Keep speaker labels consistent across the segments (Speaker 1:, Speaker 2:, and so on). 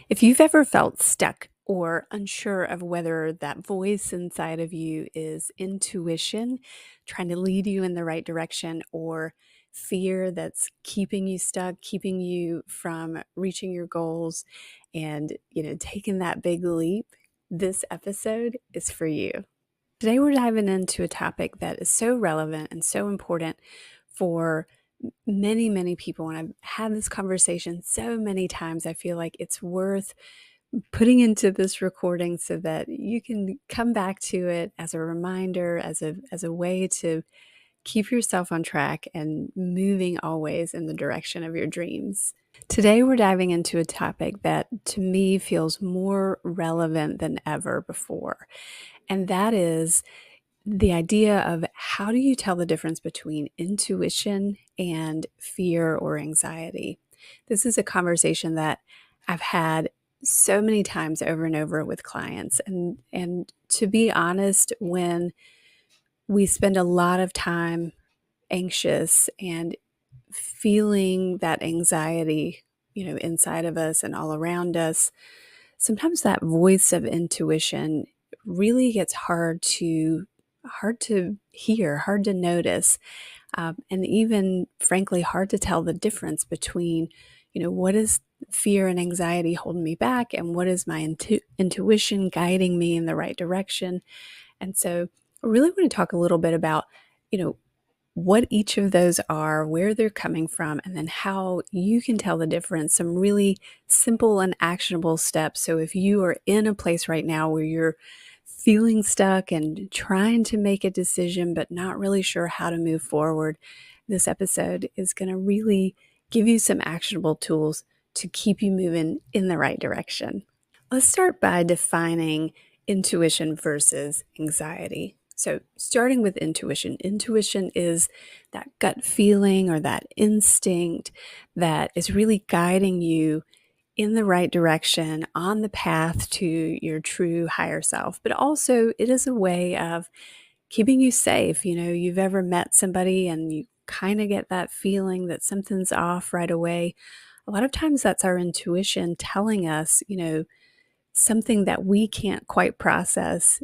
Speaker 1: If you've ever felt stuck or unsure of whether that voice inside of you is intuition trying to lead you in the right direction or fear that's keeping you stuck, keeping you from reaching your goals and, taking that big leap, this episode is for you. Today we're diving into a topic that is so relevant and so important for many, many people. And I've had this conversation so many times. I feel like it's worth putting into this recording so that you can come back to it as a reminder, as a way to keep yourself on track and moving always in the direction of your dreams. Today, we're diving into a topic that to me feels more relevant than ever before, and that is the idea of how do you tell the difference between intuition and fear or anxiety? This is a conversation that I've had so many times over and over with clients. And to be honest, when we spend a lot of time anxious and feeling that anxiety, inside of us and all around us, sometimes that voice of intuition really gets hard to hear, hard to notice, and even frankly hard to tell the difference between, what is fear and anxiety holding me back, and what is my intuition guiding me in the right direction. And so, I really want to talk a little bit about, you know, what each of those are, where they're coming from, and then how you can tell the difference. Some really simple and actionable steps. So if you are in a place right now where you're feeling stuck and trying to make a decision, but not really sure how to move forward, this episode is going to really give you some actionable tools to keep you moving in the right direction. Let's start by defining intuition versus anxiety. So, starting with intuition, intuition is that gut feeling or that instinct that is really guiding you in the right direction on the path to your true higher self. But also, it is a way of keeping you safe. You've ever met somebody and you kind of get that feeling that something's off right away. A lot of times, that's our intuition telling us, something that we can't quite process,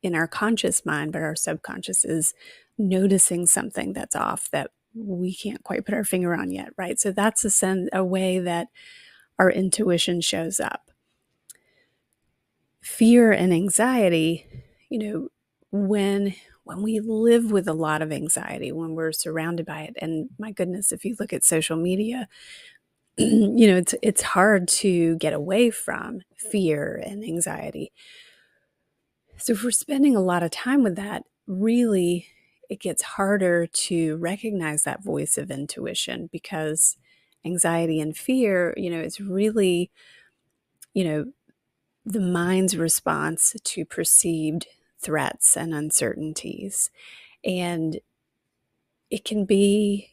Speaker 1: in our conscious mind, but our subconscious is noticing something that's off that we can't quite put our finger on yet, right? So that's a way that our intuition shows up. Fear and anxiety, when we live with a lot of anxiety, when we're surrounded by it, and my goodness, if you look at social media, it's hard to get away from fear and anxiety. So if we're spending a lot of time with that, really it gets harder to recognize that voice of intuition, because anxiety and fear, it's really, you know, the mind's response to perceived threats and uncertainties. And it can be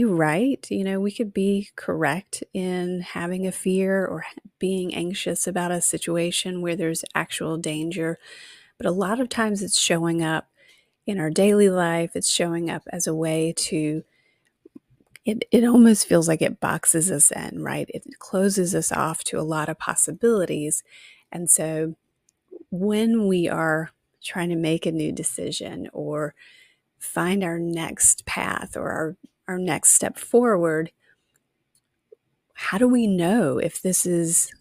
Speaker 1: right. We could be correct in having a fear or being anxious about a situation where there's actual danger. But a lot of times it's showing up in our daily life. It's showing up as a way to, it almost feels like it boxes us in, right? It closes us off to a lot of possibilities. And so when we are trying to make a new decision or find our next path or our next step forward, how do we know if this is,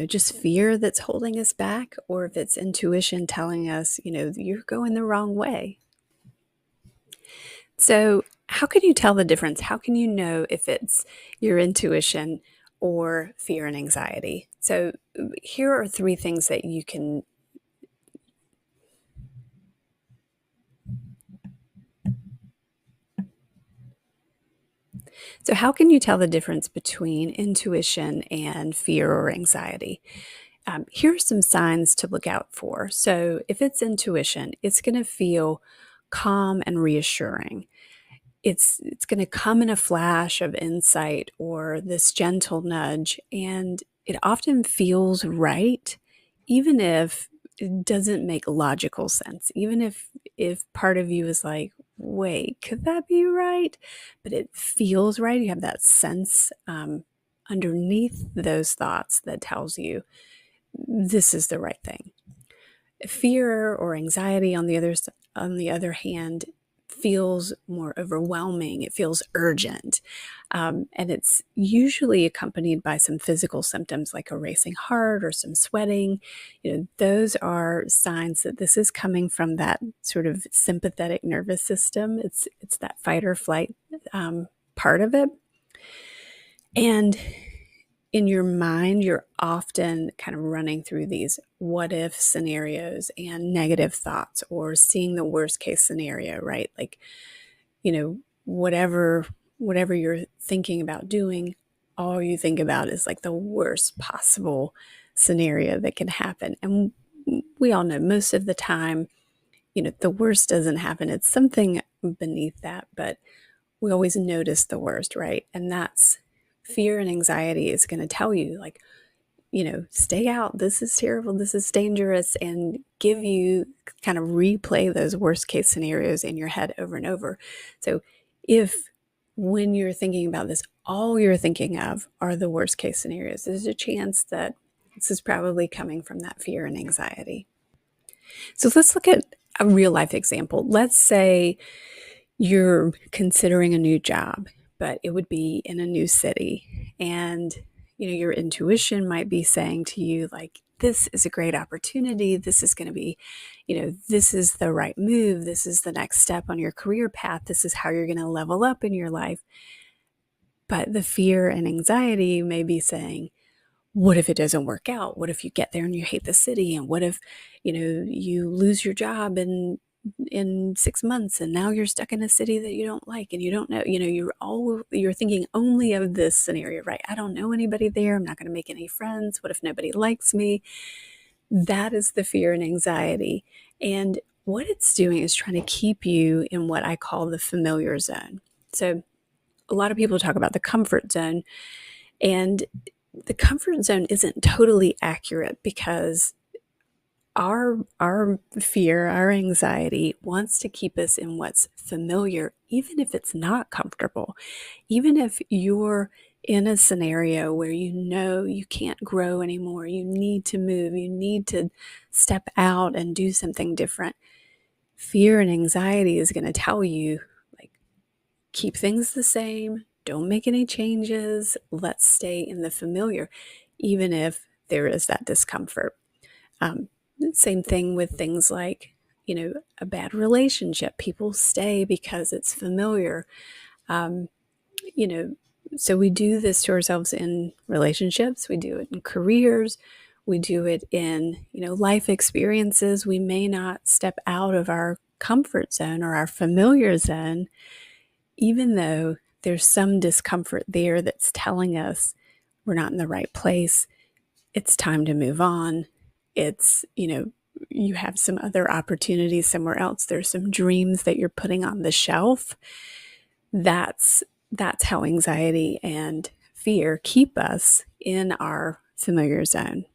Speaker 1: just fear that's holding us back, or if it's intuition telling us, you're going the wrong way? So, how can you tell the difference? How can you know if it's your intuition or fear and anxiety? So, here are three things that you can. So, how can you tell the difference between intuition and fear or anxiety? Here are some signs to look out for. So, if it's intuition, it's going to feel calm and reassuring. It's going to come in a flash of insight or this gentle nudge, and it often feels right, even if it doesn't make logical sense. Even if part of you is like, wait, could that be right? But it feels right. You have that sense underneath those thoughts that tells you this is the right thing. Fear or anxiety, on the other hand, feels more overwhelming. It feels urgent. And it's usually accompanied by some physical symptoms like a racing heart or some sweating. Those are signs that this is coming from that sort of sympathetic nervous system. It's that fight or flight part of it. And in your mind, you're often kind of running through these what if scenarios and negative thoughts, or seeing the worst case scenario, right? Like, whatever you're thinking about doing, all you think about is like the worst possible scenario that can happen. And we all know most of the time, the worst doesn't happen. It's something beneath that, but we always notice the worst, right? And that's fear and anxiety is going to tell you, like, stay out. This is terrible. This is dangerous. And give you kind of replay those worst case scenarios in your head over and over. So if when you're thinking about this, all you're thinking of are the worst case scenarios, there's a chance that this is probably coming from that fear and anxiety. So let's look at a real life example. Let's say you're considering a new job, but it would be in a new city. And, your intuition might be saying to you, like, this is a great opportunity. This is going to be, this is the right move. This is the next step on your career path. This is how you're going to level up in your life. But the fear and anxiety may be saying, what if it doesn't work out? What if you get there and you hate the city? And what if, you lose your job in 6 months and now you're stuck in a city that you don't like and you don't know, you're thinking only of this scenario, right? I don't know anybody there. I'm not going to make any friends. What if nobody likes me? That is the fear and anxiety. And what it's doing is trying to keep you in what I call the familiar zone. So a lot of people talk about the comfort zone, and the comfort zone isn't totally accurate, because our fear, our anxiety wants to keep us in what's familiar, even if it's not comfortable. Even if you're in a scenario where you can't grow anymore, you need to move, you need to step out and do something different, fear and anxiety is going to tell you, like, keep things the same, don't make any changes, let's stay in the familiar, even if there is that discomfort. Same thing with things like, a bad relationship. People stay because it's familiar. You know, so we do this to ourselves in relationships, we do it in careers, we do it in, life experiences. We may not step out of our comfort zone or our familiar zone, even though there's some discomfort there that's telling us we're not in the right place. It's time to move on. It's, you have some other opportunities somewhere else. There's some dreams that you're putting on the shelf. That's how anxiety and fear keep us in our familiar zone.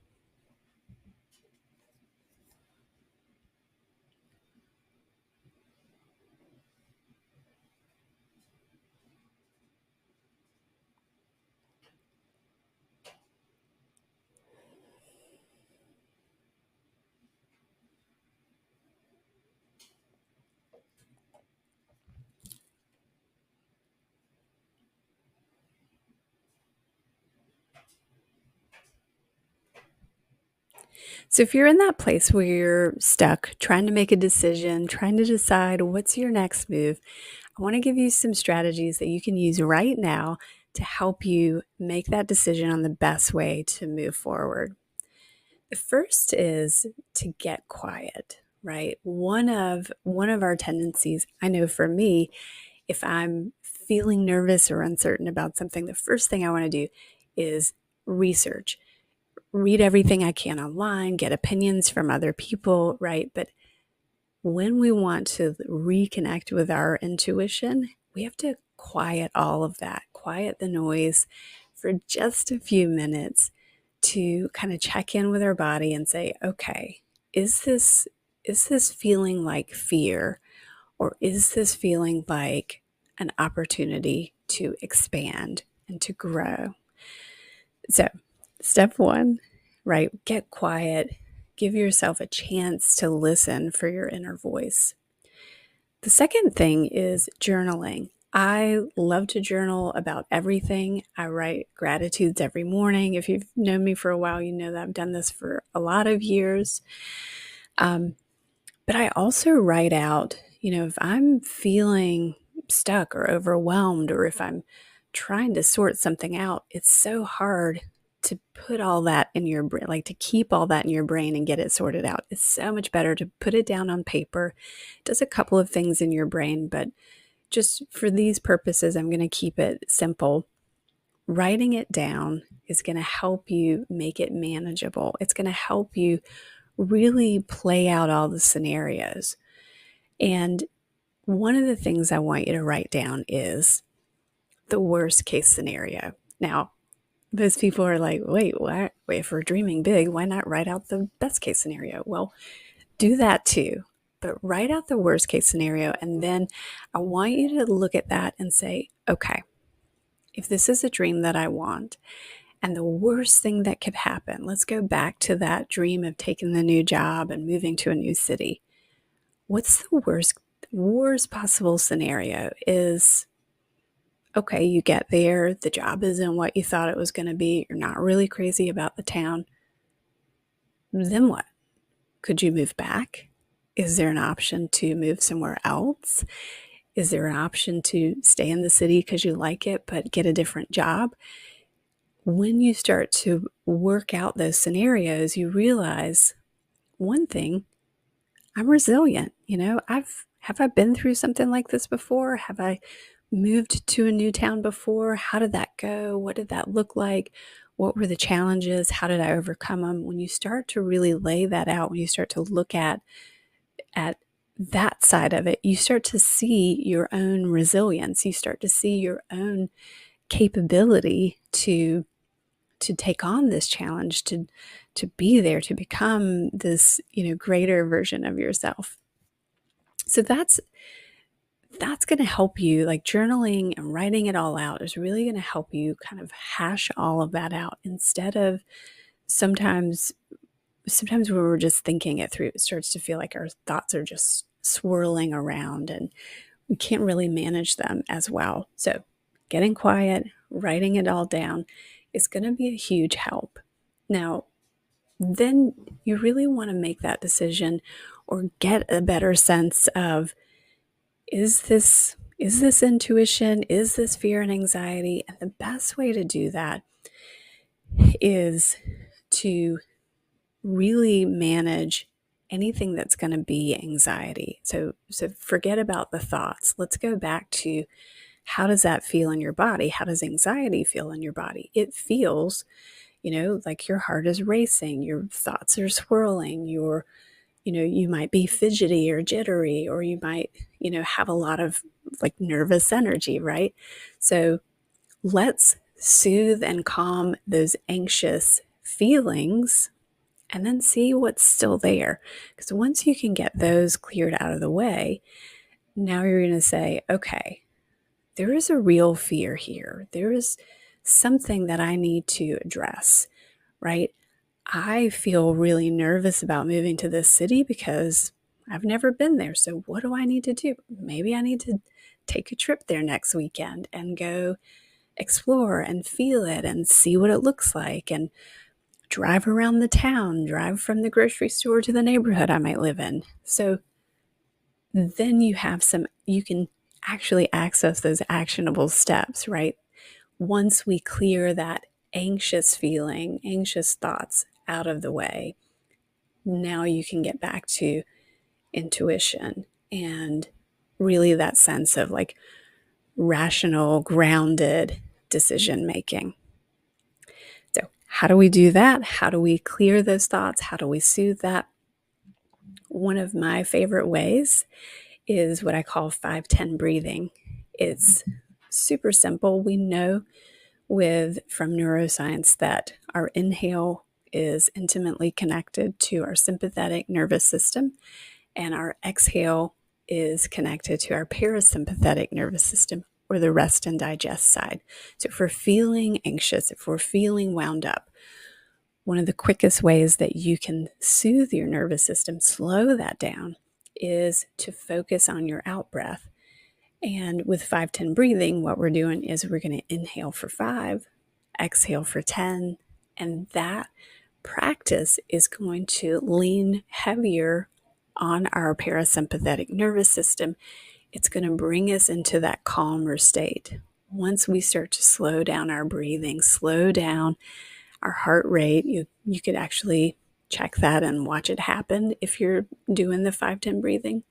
Speaker 1: So if you're in that place where you're stuck, trying to make a decision, trying to decide what's your next move, I want to give you some strategies that you can use right now to help you make that decision on the best way to move forward. The first is to get quiet, right? One of our tendencies, I know for me, if I'm feeling nervous or uncertain about something, the first thing I want to do is research. Read everything I can online, get opinions from other people, right? But when we want to reconnect with our intuition, we have to quiet all of that, quiet the noise for just a few minutes to kind of check in with our body and say, okay, is this feeling like fear, or is this feeling like an opportunity to expand and to grow? So, step one, right? Get quiet. Give yourself a chance to listen for your inner voice. The second thing is journaling. I love to journal about everything. I write gratitudes every morning. If you've known me for a while, you know that I've done this for a lot of years. But I also write out, if I'm feeling stuck or overwhelmed, or if I'm trying to sort something out, it's so hard to put all that in your brain, like to keep all that in your brain and get it sorted out. It's so much better to put it down on paper. It does a couple of things in your brain, but just for these purposes, I'm going to keep it simple. Writing it down is going to help you make it manageable. It's going to help you really play out all the scenarios. And one of the things I want you to write down is the worst case scenario. Now, most people are like, wait, if we're dreaming big, why not write out the best case scenario? Well, do that too, but write out the worst case scenario. And then I want you to look at that and say, okay, if this is a dream that I want, and the worst thing that could happen, let's go back to that dream of taking the new job and moving to a new city. What's the worst possible scenario is, okay, you get there, the job isn't what you thought it was going to be, you're not really crazy about the town. Then what? Could you move back? Is there an option to move somewhere else? Is there an option to stay in the city because you like it but get a different job? When you start to work out those scenarios, you realize one thing, I'm resilient. Have I been through something like this before? Have I moved to a new town before? How did that go? What did that look like? What were the challenges? How did I overcome them? When you start to really lay that out, when you start to look at that side of it, you start to see your own resilience. You start to see your own capability to take on this challenge, to be there, to become this, greater version of yourself. So that's going to help you. Like, journaling and writing it all out is really going to help you kind of hash all of that out, instead of sometimes when we're just thinking it through, it starts to feel like our thoughts are just swirling around and we can't really manage them as well. So getting quiet, writing it all down is going to be a huge help. Now, then you really want to make that decision or get a better sense of, is this intuition? Is this fear and anxiety? And the best way to do that is to really manage anything that's going to be anxiety. So forget about the thoughts. Let's go back to, how does that feel in your body? How does anxiety feel in your body? It feels, like your heart is racing, your thoughts are swirling, you might be fidgety or jittery, or you might, have a lot of like nervous energy, right? So let's soothe and calm those anxious feelings and then see what's still there. Because once you can get those cleared out of the way, now you're going to say, okay, there is a real fear here. There is something that I need to address, right? I feel really nervous about moving to this city because I've never been there. So what do I need to do? Maybe I need to take a trip there next weekend and go explore and feel it and see what it looks like, and drive around the town, drive from the grocery store to the neighborhood I might live in. So then you can actually access those actionable steps, right? Once we clear that anxious feeling, anxious thoughts out of the way, now you can get back to intuition and really that sense of like rational, grounded decision making. So, how do we do that? How do we clear those thoughts? How do we soothe that? One of my favorite ways is what I call 5-10 breathing. It's super simple. We know from neuroscience that our inhale is intimately connected to our sympathetic nervous system, and our exhale is connected to our parasympathetic nervous system, or the rest and digest side. So if we're feeling anxious, if we're feeling wound up, one of the quickest ways that you can soothe your nervous system, slow that down, is to focus on your out breath. And with 5-10 breathing, what we're doing is we're going to inhale for 5, exhale for 10, and that practice is going to lean heavier on our parasympathetic nervous system. It's going to bring us into that calmer state. Once we start to slow down our breathing, slow down our heart rate, you could actually check that and watch it happen if you're doing the 5-10 breathing.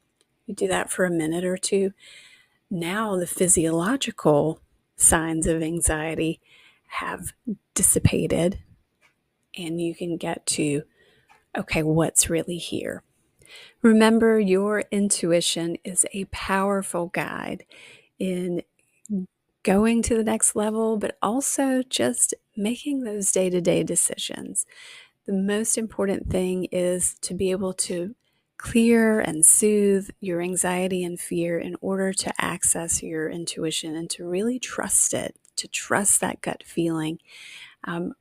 Speaker 1: You do that for a minute or two. Now the physiological signs of anxiety have dissipated, and you can get to, okay, what's really here? Remember, your intuition is a powerful guide in going to the next level, but also just making those day-to-day decisions. The most important thing is to be able to clear and soothe your anxiety and fear in order to access your intuition and to really trust it, to trust that gut feeling,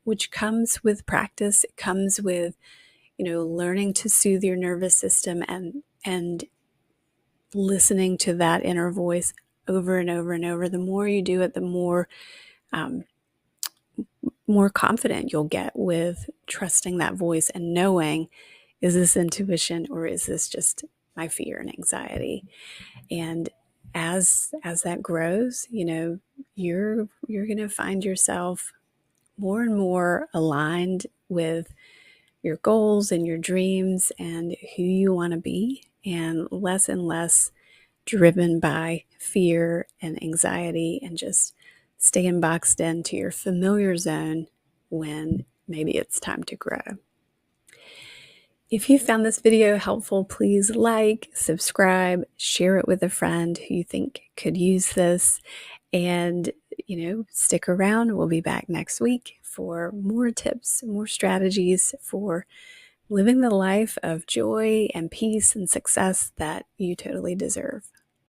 Speaker 1: which comes with practice. It comes with, learning to soothe your nervous system and listening to that inner voice over and over and over. The more you do it, the more confident you'll get with trusting that voice and knowing, is this intuition or is this just my fear and anxiety? And as that grows, you're going to find yourself more and more aligned with your goals and your dreams and who you want to be, and less driven by fear and anxiety and just staying boxed into your familiar zone when maybe it's time to grow. If you found this video helpful, please like, subscribe, share it with a friend who you think could use this, and stick around. We'll be back next week for more tips, more strategies for living the life of joy and peace and success that you totally deserve.